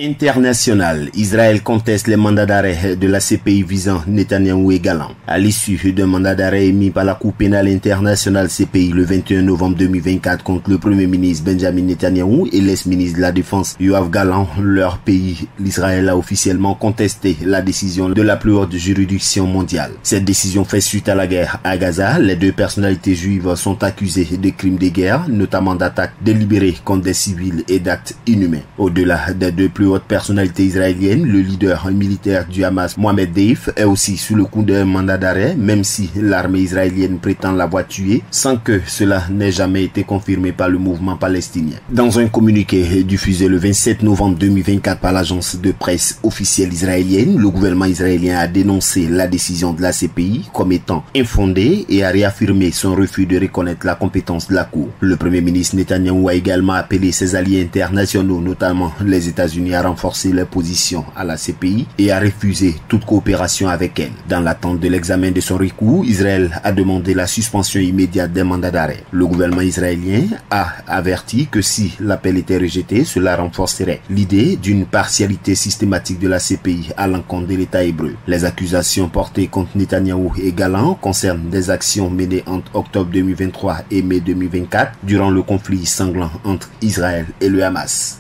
International, Israël conteste les mandats d'arrêt de la CPI visant Netanyahou et Gallant. À l'issue d'un mandat d'arrêt émis par la Cour pénale internationale CPI le 21 novembre 2024 contre le Premier ministre Benjamin Netanyahou et l'ex-ministre de la Défense Yoav Gallant, leur pays, l'Israël, a officiellement contesté la décision de la plus haute juridiction mondiale. Cette décision fait suite à la guerre à Gaza. Les deux personnalités juives sont accusées de crimes de guerre, notamment d'attaques délibérées contre des civils et d'actes inhumains. Au-delà des deux plus haute personnalité israélienne, le leader militaire du Hamas, Mohamed Deif, est aussi sous le coup d'un mandat d'arrêt, même si l'armée israélienne prétend l'avoir tué, sans que cela n'ait jamais été confirmé par le mouvement palestinien. Dans un communiqué diffusé le 27 novembre 2024 par l'agence de presse officielle israélienne, le gouvernement israélien a dénoncé la décision de la CPI comme étant infondée et a réaffirmé son refus de reconnaître la compétence de la Cour. Le Premier ministre Netanyahou a également appelé ses alliés internationaux, notamment les États-Unis, à renforcer leur position à la CPI et à refuser toute coopération avec elle. Dans l'attente de l'examen de son recours, Israël a demandé la suspension immédiate des mandats d'arrêt. Le gouvernement israélien a averti que si l'appel était rejeté, cela renforcerait l'idée d'une partialité systématique de la CPI à l'encontre de l'État hébreu. Les accusations portées contre Netanyahou et Gallant concernent des actions menées entre octobre 2023 et mai 2024 durant le conflit sanglant entre Israël et le Hamas.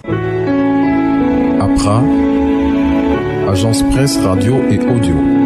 APRA, agence presse, radio et audio.